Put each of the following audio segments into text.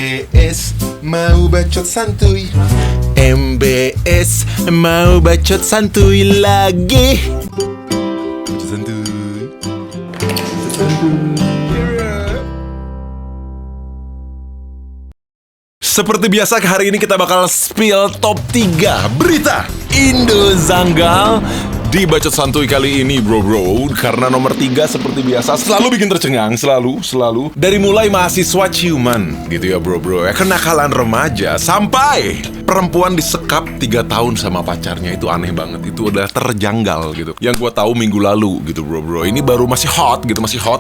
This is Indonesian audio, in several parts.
MBS mau bacot santuy. MBS mau bacot santuy lagi. Bacot santuy. Seperti biasa hari ini kita bakal spill top 3 berita Indo Zanggal di Bacot Santuy kali ini bro. Karena nomor 3 seperti biasa selalu bikin tercengang. Selalu dari mulai mahasiswa ciuman gitu ya bro ya, kenakalan remaja sampai perempuan disekap 3 tahun sama pacarnya. Itu aneh banget, itu udah terjanggal gitu. Yang gue tahu minggu lalu gitu bro. Ini baru masih hot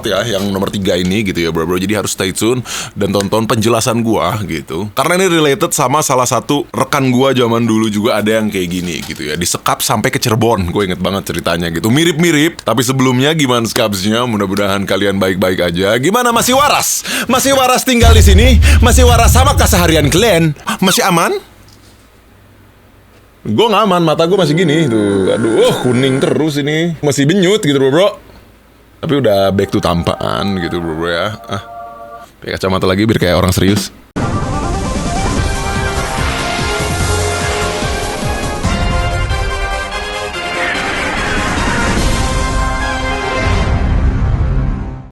ya, yang nomor 3 ini gitu ya bro. Jadi harus stay tune dan tonton penjelasan gue gitu. Karena ini related sama salah satu rekan gue zaman dulu juga ada yang kayak gini gitu ya. Disekap sampai ke Cirebon, gue inget banget ceritanya gitu. Mirip-mirip, tapi sebelumnya gimana skapsnya? Mudah-mudahan kalian baik-baik aja. Gimana, masih waras? Masih waras tinggal di sini? Masih waras sama keseharian kalian? Masih aman? Gue gak aman, mata gue masih gini tuh. Aduh, kuning terus ini. Masih benyut gitu bro. Tapi udah back to tampaan gitu bro ya. Pakai kacamata lagi biar kayak orang serius.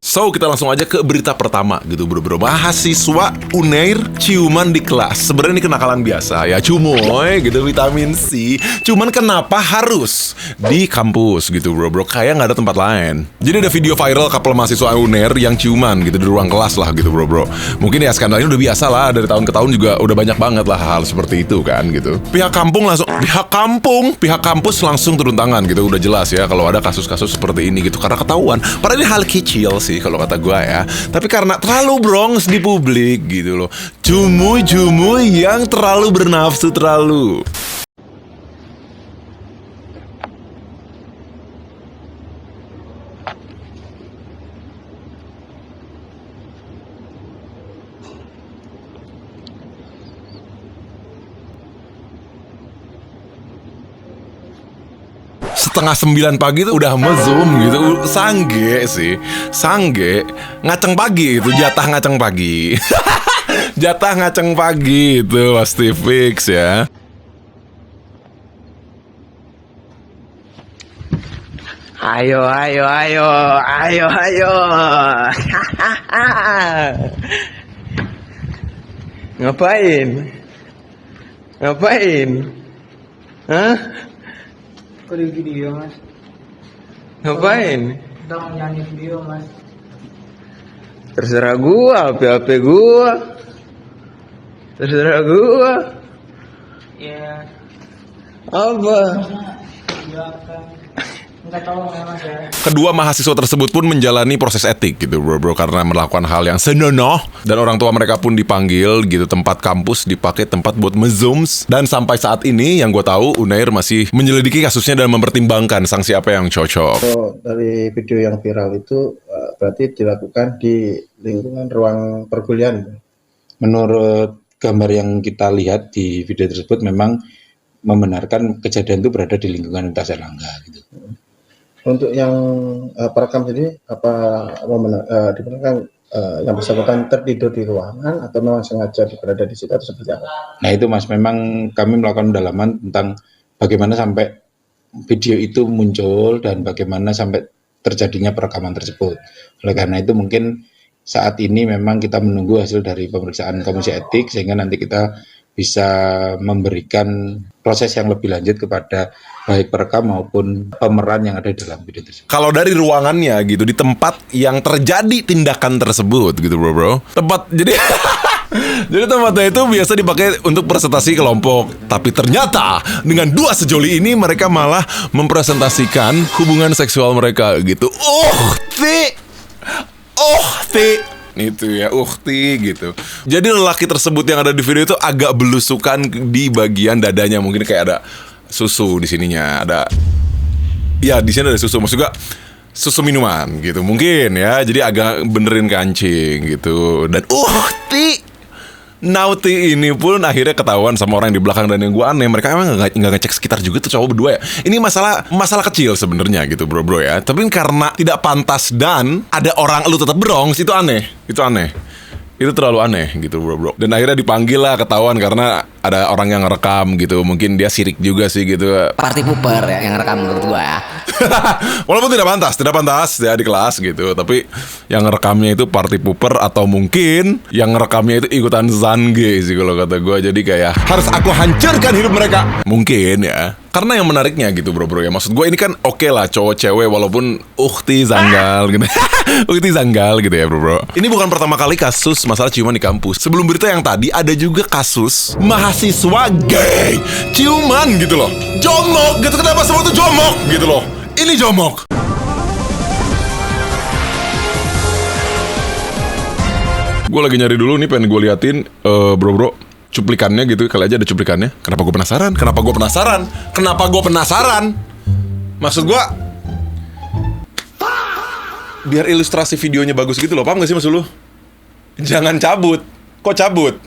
So, kita langsung aja ke berita pertama gitu bro. Mahasiswa Unair ciuman di kelas. Sebenarnya ini kenakalan biasa ya, cumoy gitu, vitamin C. Cuman kenapa harus di kampus gitu bro? Kayak nggak ada tempat lain. Jadi ada video viral couple mahasiswa Unair yang ciuman gitu di ruang kelas lah gitu bro. Mungkin ya skandalnya udah biasa lah, dari tahun ke tahun juga udah banyak banget lah hal seperti itu kan gitu. Pihak kampus langsung turun tangan gitu. Udah jelas ya kalau ada kasus-kasus seperti ini gitu, karena ketahuan. Padahal ini hal kecil sih kalau kata gue ya, tapi karena terlalu brongs di publik gitu loh. Jumu yang terlalu bernafsu terlalu. Setengah 9 pagi tuh udah nge-zoom gitu. Sangge ngaceng pagi itu, jatah ngaceng pagi. Jatah ngaceng pagi itu pasti fix ya. Ayo. Ngapain? Hah? Kok di video mas? Ngapain? Kita mau nyanyi video mas. Terserah gua, HP gua. Terserah gua. Iya. Apa? Silakan. Enggak tahu ya mas ya. Kedua mahasiswa tersebut pun menjalani proses etik gitu bro, karena melakukan hal yang senonoh. Dan orang tua mereka pun dipanggil gitu, tempat kampus dipakai tempat buat mezooms. Dan sampai saat ini yang gue tahu Unair masih menyelidiki kasusnya dan mempertimbangkan sanksi apa yang cocok. Dari video yang viral itu berarti dilakukan di lingkungan ruang perkuliahan. Menurut gambar yang kita lihat di video tersebut memang membenarkan kejadian itu berada di lingkungan Universitas Airlangga gitu. Untuk yang perekam sendiri dibenarkan yang bersangkutan tertidur di ruangan atau memang sengaja berada di situ atau seperti apa? Nah itu mas, memang kami melakukan pendalaman tentang bagaimana sampai video itu muncul dan bagaimana sampai terjadinya perekaman tersebut. Oleh karena itu mungkin saat ini memang kita menunggu hasil dari pemeriksaan komisi etik sehingga nanti kita bisa memberikan proses yang lebih lanjut kepada baik perekam maupun pemeran yang ada di dalam video tersebut. Kalau dari ruangannya gitu, di tempat yang terjadi tindakan tersebut gitu bro. Jadi tempatnya itu biasa dipakai untuk presentasi kelompok. Tapi ternyata dengan dua sejoli ini mereka malah mempresentasikan hubungan seksual mereka gitu. Itu ya, gitu. Jadi lelaki tersebut yang ada di video itu agak belusukan di bagian dadanya. Mungkin kayak ada susu di sininya, ya di sini ada susu, maksudnya susu minuman gitu mungkin ya. Jadi agak benerin kancing gitu. Dan Naughty ini pun akhirnya ketahuan sama orang yang di belakang. Dan yang gue aneh, mereka emang nggak ngecek sekitar juga tuh cowok berdua ya. Ini masalah kecil sebenarnya gitu bro ya. Tapi karena tidak pantas dan ada orang lu tetap brongs, itu aneh. Itu terlalu aneh gitu bro. Dan akhirnya dipanggil lah, ketahuan karena ada orang yang ngerekam gitu. Mungkin dia sirik juga sih gitu. Party pooper ya yang rekam menurut gua ya. Walaupun tidak pantas ya di kelas gitu. Tapi yang ngerekamnya itu party pooper atau mungkin yang ngerekamnya itu ikutan zange sih kalau kata gua. Jadi kayak harus aku hancurkan hidup mereka. Mungkin ya. Karena yang menariknya gitu bro ya. Maksud gue ini kan oke lah cowok cewek walaupun ukti zanggal gitu. Ukti zanggal gitu ya bro. Ini bukan pertama kali kasus masalah ciuman di kampus. Sebelum berita yang tadi ada juga kasus mahasiswa gay ciuman gitu loh. Jomok gitu, kenapa semua tuh jomok gitu loh. Ini jomok. Gue lagi nyari dulu nih, pengen gue liatin bro cuplikannya gitu, kali aja ada cuplikannya. Kenapa gue penasaran? Maksud gue biar ilustrasi videonya bagus gitu loh, paham gak sih maksud lu? Jangan cabut. Kok cabut?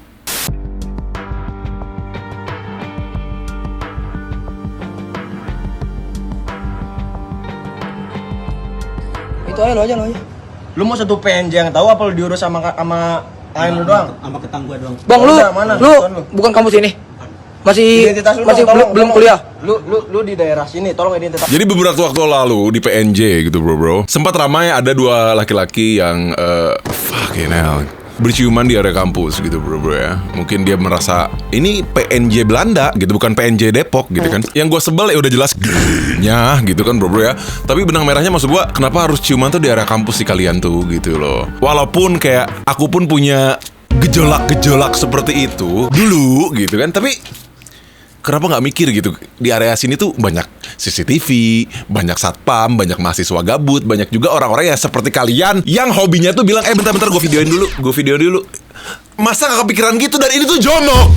Itu aja lo aja. Lu mau satu PNJ yang tahu apa lu diurus sama lain lu doang? Sama ketang gua doang. Bang, lu mana? lu bukan kampus ini. Masih Identitas lu masih dong, belum kuliah. Lu di daerah sini, tolong identitas. Jadi beberapa waktu lalu di PNJ gitu bro, sempat ramai ada dua laki-laki yang fucking hell berciuman di area kampus gitu bro ya. Mungkin dia merasa ini PNJ Belanda gitu, bukan PNJ Depok gitu kan. Yang gue sebel ya udah jelas gaynya gitu kan bro ya. Tapi benang merahnya maksud gue, kenapa harus ciuman tuh di area kampus di kalian tuh gitu loh. Walaupun kayak aku pun punya gejolak-gejolak seperti itu dulu gitu kan. Tapi kenapa nggak mikir gitu, di area sini tuh banyak CCTV, banyak satpam, banyak mahasiswa gabut, banyak juga orang-orang yang seperti kalian yang hobinya tuh bilang, bentar gue videoin dulu. Masa gak kepikiran gitu, dan ini tuh jomok.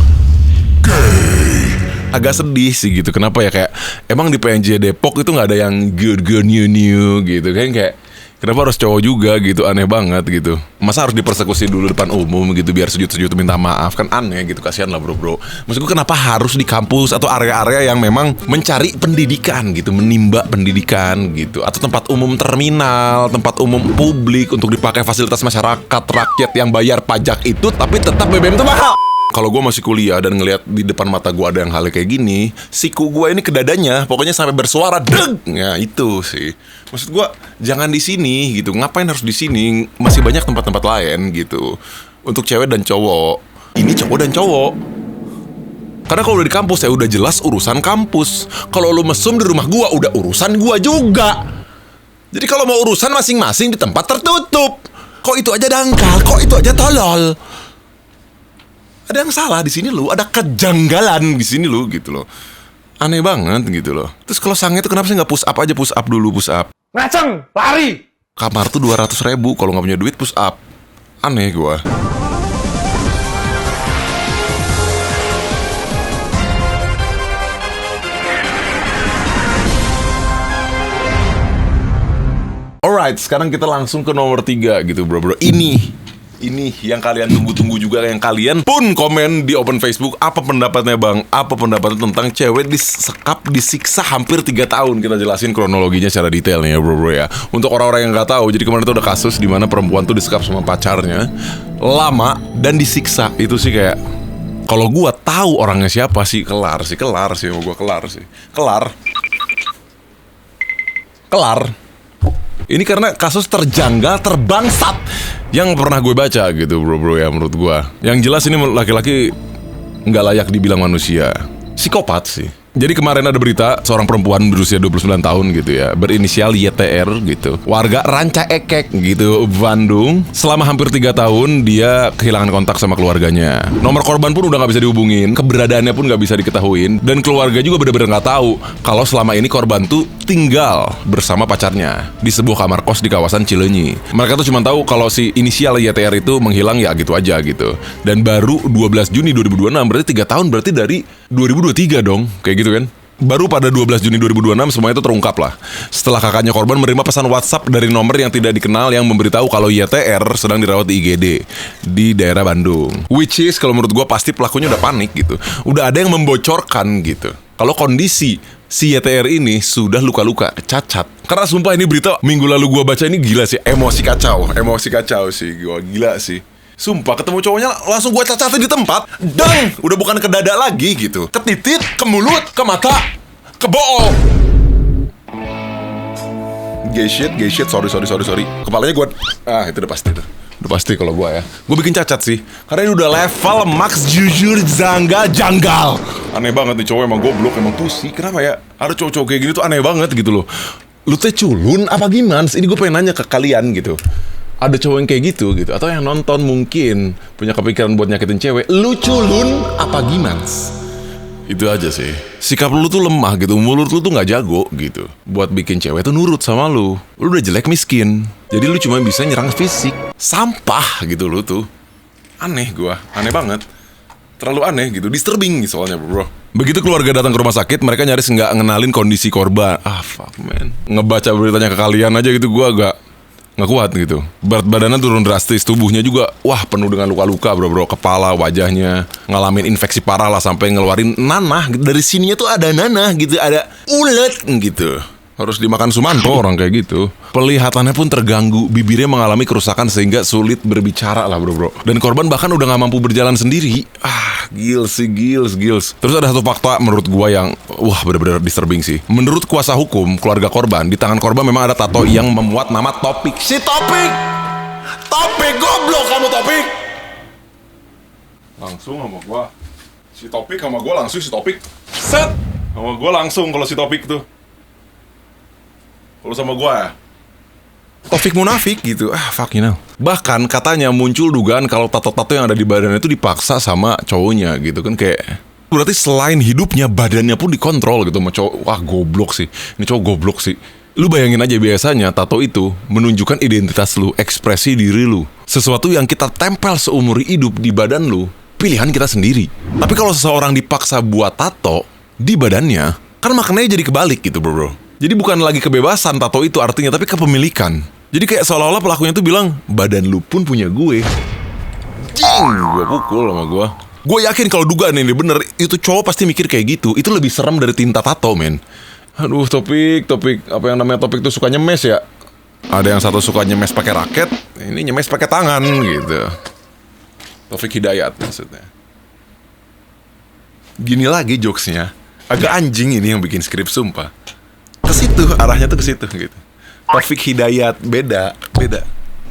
Agak sedih sih gitu, kenapa ya, kayak emang di PNJ Depok itu gak ada yang good new gitu kan, kayak kenapa harus cowok juga gitu, aneh banget gitu. Masa harus dipersekusi dulu depan umum gitu biar sujud-sujud minta maaf, kan aneh gitu, kasihan lah bro. Maksud gue kenapa harus di kampus atau area-area yang memang mencari pendidikan gitu, menimba pendidikan gitu, atau tempat umum terminal, tempat umum publik untuk dipakai fasilitas masyarakat, rakyat yang bayar pajak itu, tapi tetap BBM itu mahal. Kalau gue masih kuliah dan ngelihat di depan mata gue ada yang hal kayak gini, siku gue ini ke dadanya, pokoknya sampai bersuara deg. Ya itu sih. Maksud gue jangan di sini gitu. Ngapain harus di sini? Masih banyak tempat-tempat lain gitu. Untuk cewek dan cowok. Ini cowok dan cowok. Karena kalau udah di kampus ya udah jelas urusan kampus. Kalau lu mesum di rumah gue udah urusan gue juga. Jadi kalau mau urusan masing-masing di tempat tertutup. Kok itu aja dangkal? Kok itu aja tolol? Ada yang salah di sini lu, ada kejanggalan di sini lu gitu loh. Aneh banget gitu loh. Terus kalau sange itu kenapa sih nggak push up aja, push up dulu, push up. Ngaceng, lari. Kamar tuh 200.000, kalau nggak punya duit push up. Aneh gua. Alright, sekarang kita langsung ke nomor 3 gitu bro. Ini yang kalian tunggu-tunggu juga, yang kalian pun komen di open Facebook. Apa pendapatnya bang? Apa pendapatnya tentang cewek disekap, disiksa hampir 3 tahun? Kita jelasin kronologinya secara detail nih ya bro ya. Untuk orang-orang yang nggak tahu, jadi kemarin itu ada kasus di mana perempuan tuh disekap sama pacarnya lama dan disiksa. Itu sih kayak, kalau gua tahu orangnya siapa sih, kelar sih. Mau gua kelar. Ini karena kasus terjanggal, terbangsat yang pernah gue baca gitu bro ya, menurut gue. Yang jelas ini laki-laki nggak layak dibilang manusia. Psikopat sih. Jadi kemarin ada berita seorang perempuan berusia 29 tahun gitu ya, berinisial YTR gitu, warga Ranca Ekek gitu, Bandung. Selama hampir 3 tahun dia kehilangan kontak sama keluarganya. Nomor korban pun udah gak bisa dihubungin, keberadaannya pun gak bisa diketahuin, dan keluarga juga bener-bener gak tahu kalau selama ini korban tuh tinggal bersama pacarnya di sebuah kamar kos di kawasan Cileunyi. Mereka tuh cuma tahu kalau si inisial YTR itu menghilang ya gitu aja gitu. Dan baru 12 Juni 2026, berarti 3 tahun, berarti dari 2023 dong, kayak gitu kan. Baru pada 12 Juni 2026 semuanya itu terungkap lah. Setelah kakaknya korban menerima pesan WhatsApp dari nomor yang tidak dikenal yang memberitahu kalau YTR sedang dirawat di IGD di daerah Bandung. Which is kalau menurut gue pasti pelakunya udah panik gitu. Udah ada yang membocorkan gitu kalau kondisi si YTR ini sudah luka-luka, cacat. Karena sumpah ini berita minggu lalu gue baca ini gila sih, emosi kacau sih gue, gila sih. Sumpah ketemu cowoknya langsung gue cacatin di tempat. Dang, udah bukan ke dada lagi gitu. Ke titit, ke mulut, ke mata, ke bool. Gay shit, sorry. Kepalanya gue, itu udah pasti tuh. Udah pasti kalau gue ya. Gue bikin cacat sih. Karena ini udah level max jujur janggal. Aneh banget nih cowok, emang goblok, emang pusi. Kenapa ya? Ada cowok-cowok kayak gini tuh aneh banget gitu loh. Lu teh culun apa gimana? Ini gue pengen nanya ke kalian gitu. Ada cowok yang kayak gitu. Atau yang nonton mungkin punya kepikiran buat nyakitin cewek. Lu culun apa gimana? Itu aja sih. Sikap lu tuh lemah gitu. Mulut lu tuh gak jago gitu. Buat bikin cewek tuh nurut sama lu. Lu udah jelek miskin. Jadi lu cuma bisa nyerang fisik. Sampah gitu lu tuh. Aneh gua. Aneh banget. Terlalu aneh gitu. Disturbing soalnya bro. Begitu keluarga datang ke rumah sakit, mereka nyaris nggak ngenalin kondisi korban. Fuck man. Ngebaca beritanya ke kalian aja gitu, gue agak nggak kuat gitu. Berat badannya turun drastis, tubuhnya juga penuh dengan luka-luka bro. Kepala, wajahnya ngalamin infeksi parah lah sampai ngeluarin nanah. Dari sininya tuh ada nanah gitu, ada ulet gitu. Harus dimakan Sumanto orang kayak gitu. Pelihatannya pun terganggu, bibirnya mengalami kerusakan sehingga sulit berbicara lah bro. Dan korban bahkan udah gak mampu berjalan sendiri. Gils. Terus ada satu fakta menurut gua yang bener-bener disturbing sih. Menurut kuasa hukum keluarga korban, di tangan korban memang ada tato yang memuat nama Topik. Si Topik! Topik, goblok kamu Topik! Langsung sama gua. Si Topik sama gua langsung si Topik. Set! Sama gua langsung kalau si Topik tuh. Kalau sama gue ya Taufik munafik gitu. Fuck you know. Bahkan katanya muncul dugaan kalau tato-tato yang ada di badannya itu dipaksa sama cowoknya gitu kan. Kayak berarti selain hidupnya, badannya pun dikontrol gitu sama cowok. Goblok sih. Ini cowok goblok sih. Lu bayangin aja biasanya tato itu menunjukkan identitas lu, ekspresi diri lu. Sesuatu yang kita tempel seumur hidup di badan lu, pilihan kita sendiri. Tapi kalau seseorang dipaksa buat tato di badannya, kan maknanya jadi kebalik gitu bro. Jadi bukan lagi kebebasan tato itu artinya, tapi kepemilikan. Jadi kayak seolah-olah pelakunya tuh bilang, badan lu pun punya gue. Gue pukul sama gue. Gue yakin kalau dugaan ini bener, itu cowok pasti mikir kayak gitu. Itu lebih serem dari tinta tato men. Aduh Topik, apa yang namanya Topik tuh suka nyemes ya. Ada yang satu suka nyemes pakai raket, ini nyemes pakai tangan gitu. Taufik Hidayat maksudnya. Gini lagi jokesnya, agak anjing ini yang bikin skrip sumpah. Ke situ, arahnya tuh ke situ gitu. Taufik Hidayat, beda.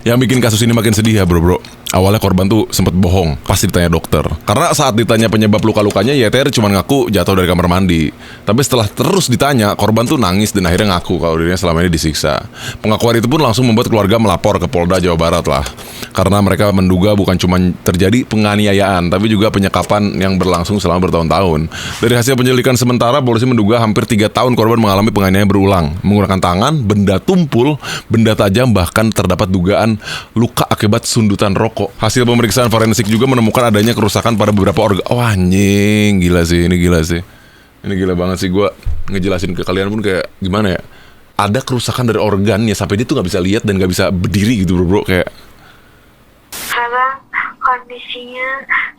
Yang bikin kasus ini makin sedih ya bro. Awalnya korban tuh sempat bohong, pasti ditanya dokter. Karena saat ditanya penyebab luka-lukanya, YTR cuma ngaku jatuh dari kamar mandi. Tapi setelah terus ditanya, korban tuh nangis dan akhirnya ngaku kalau dirinya selama ini disiksa. Pengakuan itu pun langsung membuat keluarga melapor ke Polda Jawa Barat lah. Karena mereka menduga bukan cuma terjadi penganiayaan, tapi juga penyekapan yang berlangsung selama bertahun-tahun. Dari hasil penyelidikan sementara, polisi menduga hampir 3 tahun korban mengalami penganiayaan berulang. Menggunakan tangan, benda tumpul, benda tajam, bahkan terdapat dugaan luka akibat sundutan rokok. Hasil pemeriksaan forensik juga menemukan adanya kerusakan pada beberapa organ. Anjing, gila sih, ini gila sih. Ini gila banget sih, gue ngejelasin ke kalian pun kayak gimana ya. Ada kerusakan dari organ ya, sampai dia tuh gak bisa lihat dan gak bisa berdiri gitu bro. Kayak sekarang kondisinya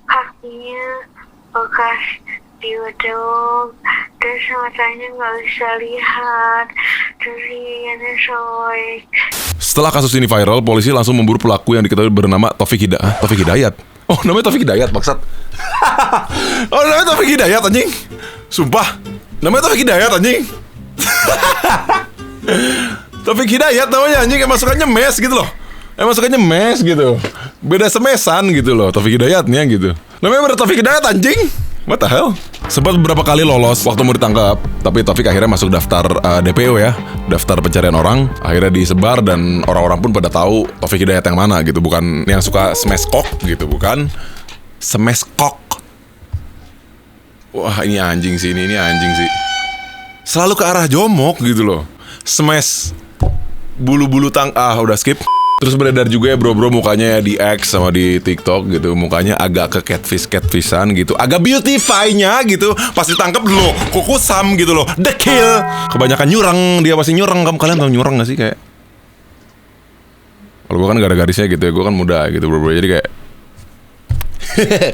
kakinya bekas diodong, terus matanya nggak bisa lihat, terus giginya sobek. Setelah kasus ini viral, polisi langsung memburu pelaku yang diketahui bernama Taufik Hidayat. Oh, namanya Taufik Hidayat, maksud. Oh, namanya Taufik Hidayat, anjing. Sumpah, namanya Taufik Hidayat, anjing. Taufik Hidayat namanya, anjing. Emang suka nyemes gitu loh. Beda semesan gitu loh, Taufik Hidayatnya gitu. Namanya bener Taufik Hidayat, anjing. What the hell? Sempat beberapa kali lolos waktu mau ditangkap, tapi Taufik akhirnya masuk daftar DPO ya, daftar pencarian orang. Akhirnya disebar dan orang-orang pun pada tahu Taufik Hidayat yang mana gitu, bukan yang suka smash cock gitu, bukan smash cock. Wah ini anjing sih, ini anjing sih. Selalu ke arah jomok gitu loh. Smash bulu-bulu udah skip. Terus beredar juga ya bro-bro mukanya ya di X sama di TikTok gitu. Mukanya agak ke catfishan gitu. Agak beautify-nya gitu. Pas ditangkap loh, kukusam gitu loh. The kill. Kebanyakan nyurang, dia pasti nyurang. Kalian tau nyurang gak sih kayak? Kalau gue kan garis-garisnya gitu ya, gue kan muda gitu bro-bro. Jadi kayak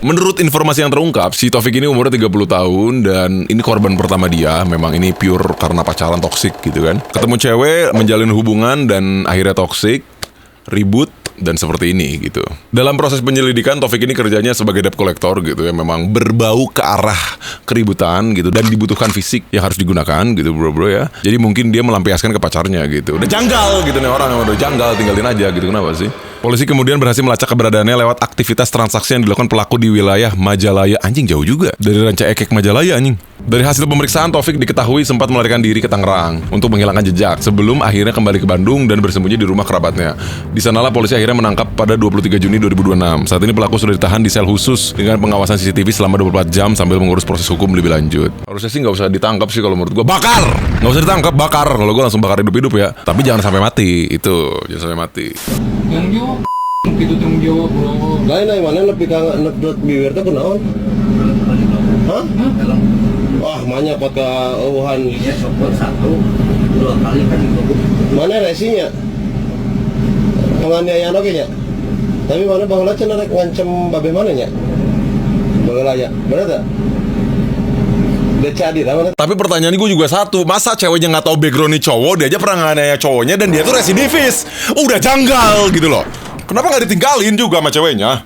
menurut informasi yang terungkap, si Taufik ini umurnya 30 tahun dan ini korban pertama dia. Memang ini pure karena pacaran toksik gitu kan. Ketemu cewek, menjalin hubungan dan akhirnya toksik, ribut, dan seperti ini gitu. Dalam proses penyelidikan, Taufik ini kerjanya sebagai debt collector gitu ya, memang berbau ke arah keributan gitu dan dibutuhkan fisik yang harus digunakan gitu bro ya. Jadi mungkin dia melampiaskan ke pacarnya gitu. Udah janggal gitu nih orang, udah janggal, tinggalin aja gitu. Kenapa sih? Polisi kemudian berhasil melacak keberadaannya lewat aktivitas transaksi yang dilakukan pelaku di wilayah Majalaya. Anjing, jauh juga dari Ranca Ekek Majalaya anjing. Dari hasil pemeriksaan, Taufik diketahui sempat melarikan diri ke Tangerang untuk menghilangkan jejak sebelum akhirnya kembali ke Bandung dan bersembunyi di rumah kerabatnya. Di sanalah polisi akhirnya menangkap pada 23 Juni 2026. Saat ini pelaku sudah ditahan di sel khusus dengan pengawasan CCTV selama 24 jam sambil mengurus proses hukum lebih lanjut. Harusnya sih nggak usah ditangkap sih kalau menurut gua. Bakar! Nggak usah ditangkap, bakar. Kalau gua langsung bakar hidup-hidup ya. Tapi jangan sampai mati. Itu, jangan sampai mati. Gitu tanggung jawab bro. Lain mana lebih kangen nedot bibir teh kunaon? Hah? Wah, banyak pot ke Wuhan. Iya, sopot 1-2 kali kan juga. Mana resinya? Penganiayaan oke nya. Tapi mana baheula cenah rek ngancem babeh mana nya? Baheula ya. Bener tak? Tapi pertanyaan gue juga satu, masa ceweknya nggak tahu background nih cowok, dia aja pernah nganiaya cowoknya dan dia tuh residivis, udah janggal gitu loh. Kenapa nggak ditinggalin juga sama ceweknya?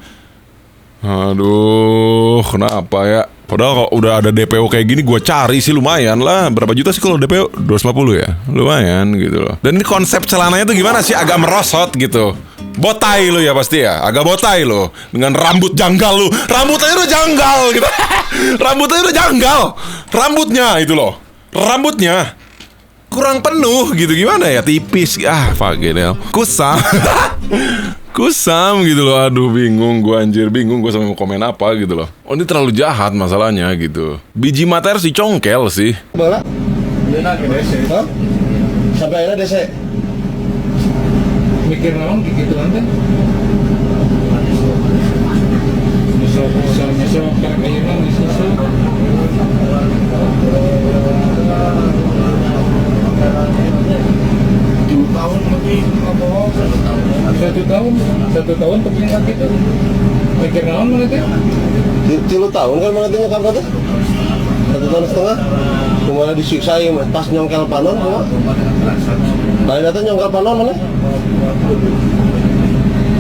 Aduh, kenapa ya? Padahal kalau udah ada DPO kayak gini, gue cari sih lumayan lah. Berapa juta sih kalau DPO? 250 ya? Lumayan gitu loh. Dan ini konsep celananya tuh gimana sih? Agak merosot gitu. Botai lo ya pasti ya, agak botai lo. Dengan rambut janggal lo. Rambutnya udah janggal gitu. Rambutnya udah janggal. Rambutnya itu loh. Rambutnya kurang penuh gitu, gimana ya? Tipis. Fucking hell. Kusam. Kusam gitu loh. Aduh, bingung gue anjir. Bingung gue sampai mau komen apa gitu loh. Oh, ini terlalu jahat masalahnya gitu. Biji mater si congkel sih. Bola? Hah? Sampai akhirnya DC. Mikir naon gitu nanti. Nyesel kayak gini nyesel. 7 tahun lebih ngomong. 1 tahun tapi yang gitu. Mikir naon mana teh? 3 tahun kan mana teh nyokap teh? 1,5 tahun. Kemana disiksa ya pas nyongkel panon kok. Lain datang nyongkel panon mana?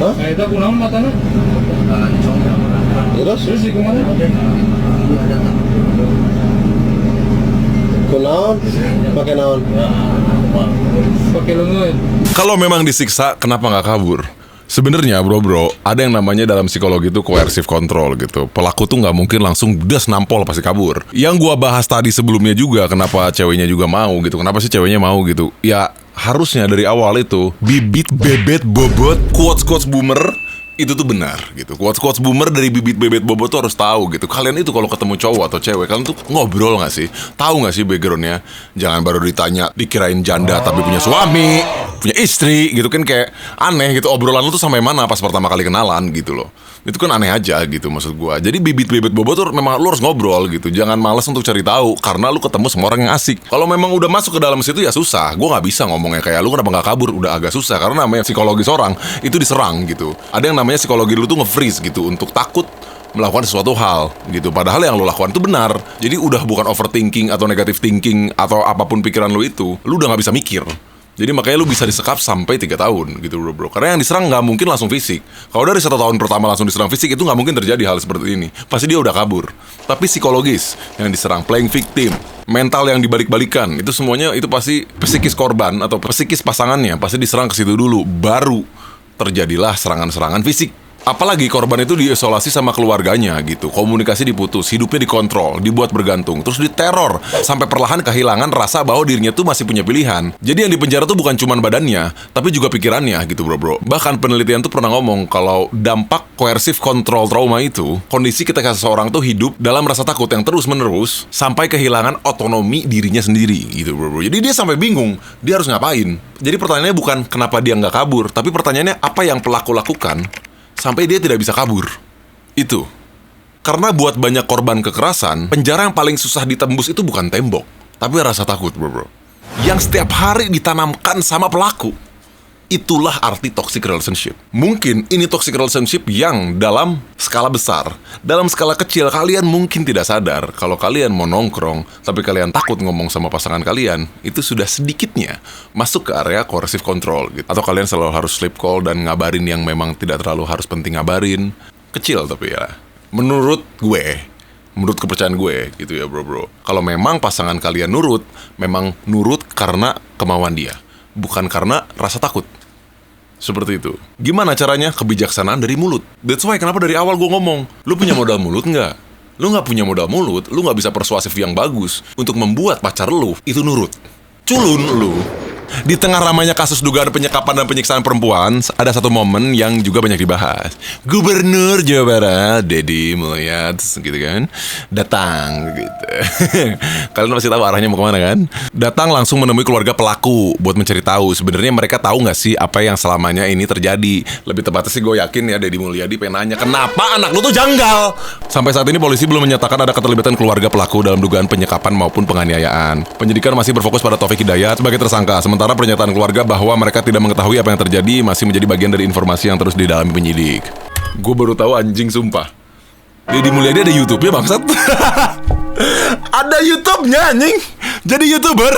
Hah? Nah itu aku naon matanya. Terus sih kemana? Kunaon? Pakai naon? Pakai lengan. Kalau memang disiksa, kenapa nggak kabur? Sebenarnya bro, ada yang namanya dalam psikologi itu coercive control gitu. Pelaku tuh nggak mungkin langsung das nampol pasti kabur. Yang gua bahas tadi sebelumnya juga, kenapa ceweknya juga mau gitu. Kenapa sih ceweknya mau gitu? Ya harusnya dari awal itu bibit bebet bobot quotes boomer itu tuh benar gitu. Quotes boomer dari bibit bebet bobot tuh harus tahu gitu. Kalian itu kalau ketemu cowok atau cewek, kalian tuh ngobrol nggak sih? Tahu nggak sih backgroundnya? Jangan baru ditanya dikirain janda tapi punya suami, punya istri gitu kan, kayak aneh gitu. Obrolan lu tuh sampai mana pas pertama kali kenalan gitu loh. Itu kan aneh aja gitu maksud gua. Jadi bibit bebet bobot tuh memang lu harus ngobrol gitu. Jangan malas untuk cari tahu karena lu ketemu sama orang yang asik. Kalau memang udah masuk ke dalam situ ya susah. Gua nggak bisa ngomongnya kayak lu kenapa nggak kabur, udah agak susah karena namanya psikologis orang itu diserang gitu. Ada yang namanya psikologi lu tuh nge-freeze gitu untuk takut melakukan sesuatu hal gitu. Padahal yang lu lakukan itu benar. Jadi udah bukan overthinking atau negative thinking atau apapun pikiran lu itu, lu udah nggak bisa mikir. Jadi makanya lu bisa disekap sampai 3 tahun gitu bro. Karena yang diserang nggak mungkin langsung fisik. Kalau dari 1 tahun pertama langsung diserang fisik, itu nggak mungkin terjadi hal seperti ini. Pasti dia udah kabur. Tapi psikologis yang diserang, playing victim, mental yang dibalik-balikan, itu semuanya itu pasti psikis korban atau psikis pasangannya pasti diserang ke situ dulu, baru terjadilah serangan-serangan fisik. Apalagi korban itu diisolasi sama keluarganya gitu. Komunikasi diputus, hidupnya dikontrol, dibuat bergantung, terus diteror sampai perlahan kehilangan rasa bahwa dirinya tuh masih punya pilihan. Jadi yang dipenjara tuh bukan cuma badannya, tapi juga pikirannya gitu bro. Bahkan penelitian tuh pernah ngomong kalau dampak coercive control trauma itu kondisi ketika seseorang tuh hidup dalam rasa takut yang terus-menerus sampai kehilangan otonomi dirinya sendiri gitu bro. Jadi dia sampai bingung, dia harus ngapain. Jadi pertanyaannya bukan kenapa dia nggak kabur, tapi pertanyaannya apa yang pelaku lakukan sampai dia tidak bisa kabur. Itu karena buat banyak korban kekerasan, penjara yang paling susah ditembus itu bukan tembok, tapi rasa takut bro. Yang setiap hari ditanamkan sama pelaku. Itulah arti toxic relationship. Mungkin ini toxic relationship yang dalam skala besar. Dalam skala kecil, kalian mungkin tidak sadar kalau kalian mau nongkrong, tapi kalian takut ngomong sama pasangan kalian, itu sudah sedikitnya masuk ke area coercive control gitu. Atau kalian selalu harus sleep call dan ngabarin yang memang tidak terlalu harus penting ngabarin. Kecil tapi ya. Menurut kepercayaan gue gitu ya bro. Kalau memang pasangan kalian nurut, memang nurut karena kemauan dia, bukan karena rasa takut. Seperti itu. Gimana caranya? Kebijaksanaan dari mulut. That's why kenapa dari awal gue ngomong, lu punya modal mulut nggak? Lu nggak punya modal mulut, lu nggak bisa persuasif yang bagus untuk membuat pacar lu itu nurut. Culun lu. Di tengah ramainya kasus dugaan penyekapan dan penyiksaan perempuan, ada satu momen yang juga banyak dibahas. Gubernur Jawa Barat, Deddy Mulyadi, gitu kan, datang gitu. Kalian pasti tahu arahnya mau kemana kan? Datang langsung menemui keluarga pelaku buat mencari tahu sebenarnya mereka tahu nggak sih apa yang selamanya ini terjadi. Lebih tepatnya sih gue yakin ya Deddy Mulyadi pengen nanya, kenapa anak lu tuh janggal? Sampai saat ini polisi belum menyatakan ada keterlibatan keluarga pelaku dalam dugaan penyekapan maupun penganiayaan. Penyidikan masih berfokus pada Taufik Hidayat sebagai tersangka. Sementara pernyataan keluarga bahwa mereka tidak mengetahui apa yang terjadi masih menjadi bagian dari informasi yang terus didalami penyidik. Gue baru tahu anjing sumpah. Deddy Mulyadi ada YouTube-nya bangsat. Ada YouTube-nya anjing. Jadi YouTuber.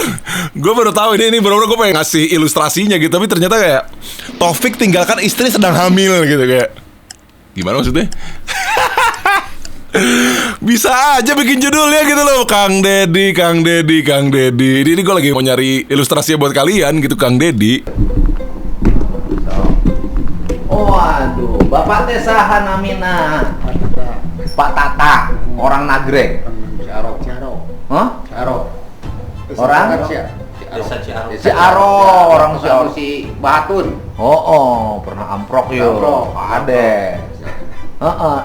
Gue baru tahu ini bener-bener gue pengen ngasih ilustrasinya gitu, tapi ternyata kayak Taufik tinggalkan istri sedang hamil gitu kayak. Gimana maksudnya? Bisa aja bikin judulnya gitu loh, Kang Deddy. Ini gue lagi mau nyari ilustrasinya buat kalian gitu, Kang Deddy. Waduh, Bapak teh saha namina? Pak Tata, orang Nagreg. Ciaro. Hah? Ciaro. Orang? Desa Ciaro. Ciaro, orang Ciaro si Batun. Oh, pernah amprok yo. Ada.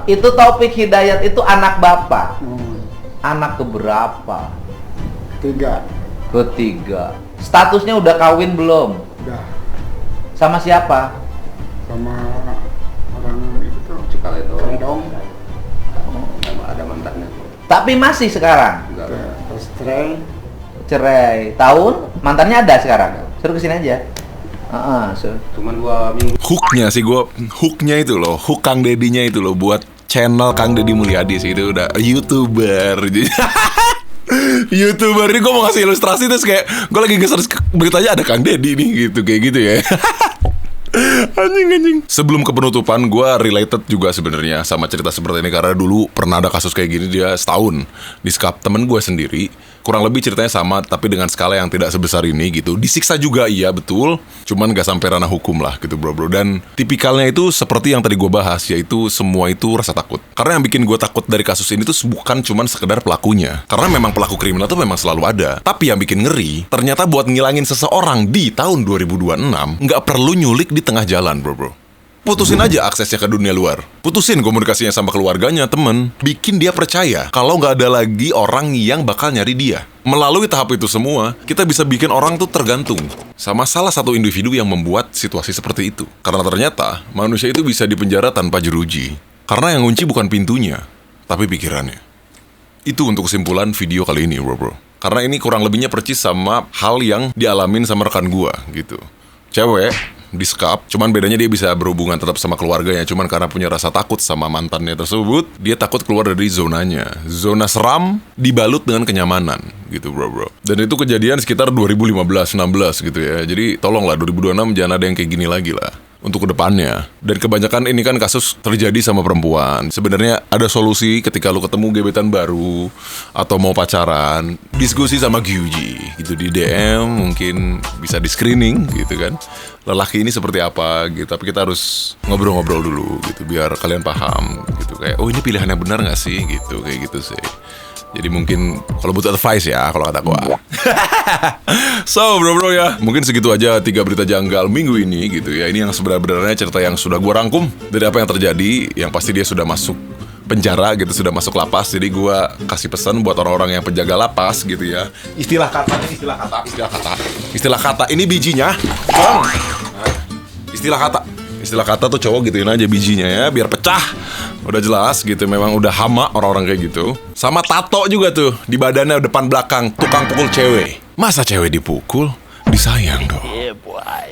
Itu Taufik Hidayat itu anak bapak. Anak keberapa? Ketiga. Statusnya udah kawin belum? Udah. Sama siapa? Sama orang itu tuh. Cikal itu. Dong. Ada mantannya. Tapi masih sekarang? Terus Cerai. Tahun? Mantannya ada sekarang? Suruh kesini aja. Cuman 2 minggu. Hooknya itu loh, hook Kang Deddy-nya itu loh buat channel Kang Deddy Mulyadi sih, itu udah YouTuber. YouTuber ini gue mau ngasih ilustrasi terus kayak gue lagi nge-search beritanya ada Kang Deddy nih gitu kayak gitu ya. Anjing. Sebelum ke penutupan, gue related juga sebenarnya sama cerita seperti ini karena dulu pernah ada kasus kayak gini dia setahun di skap temen gue sendiri. Kurang lebih ceritanya sama tapi dengan skala yang tidak sebesar ini gitu. Disiksa juga iya betul, cuman gak sampai ranah hukum lah gitu bro. Dan tipikalnya itu seperti yang tadi gue bahas, yaitu semua itu rasa takut. Karena yang bikin gue takut dari kasus ini tuh bukan cuman sekedar pelakunya, karena memang pelaku kriminal tuh memang selalu ada. Tapi yang bikin ngeri, ternyata buat ngilangin seseorang di tahun 2026 gak perlu nyulik di tengah jalan bro. Putusin aja aksesnya ke dunia luar. Putusin komunikasinya sama keluarganya, temen. Bikin dia percaya kalau nggak ada lagi orang yang bakal nyari dia. Melalui tahap itu semua, kita bisa bikin orang tuh tergantung sama salah satu individu yang membuat situasi seperti itu. Karena ternyata manusia itu bisa dipenjara tanpa jeruji. Karena yang kunci bukan pintunya, tapi pikirannya. Itu untuk kesimpulan video kali ini bro. Karena ini kurang lebihnya percis sama hal yang dialamin sama rekan gua gitu. Cewek di skap, cuman bedanya dia bisa berhubungan tetap sama keluarganya, cuman karena punya rasa takut sama mantannya tersebut, dia takut keluar dari zonanya. Zona seram dibalut dengan kenyamanan gitu bro. Dan itu kejadian sekitar 2015-16 gitu ya. Jadi tolonglah 2026 jangan ada yang kayak gini lagi lah untuk kedepannya. Dan kebanyakan ini kan kasus terjadi sama perempuan. Sebenarnya ada solusi ketika lu ketemu gebetan baru atau mau pacaran, diskusi sama Gyuji gitu di DM, mungkin bisa di screening gitu kan. Lelaki ini seperti apa gitu, tapi kita harus ngobrol-ngobrol dulu gitu biar kalian paham gitu kayak oh ini pilihan yang benar nggak sih gitu kayak gitu sih. Jadi mungkin kalau butuh advice ya kalau kata gua. So bro ya, mungkin segitu aja 3 berita janggal minggu ini gitu ya. Ini yang sebenarnya cerita yang sudah gua rangkum dari apa yang terjadi. Yang pasti dia sudah masuk penjara gitu, sudah masuk lapas. Jadi gua kasih pesan buat orang-orang yang penjaga lapas gitu ya. Istilah kata ini bijinya. Istilah kata tuh cowok gituin aja bijinya ya biar pecah. Udah jelas gitu, memang udah hama orang-orang kayak gitu. Sama tato juga tuh di badannya depan belakang, tukang pukul cewek. Masa cewek dipukul? Disayang dong.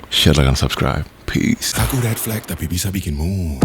Share dan subscribe. Peace. Aku red flag tapi bisa bikin move.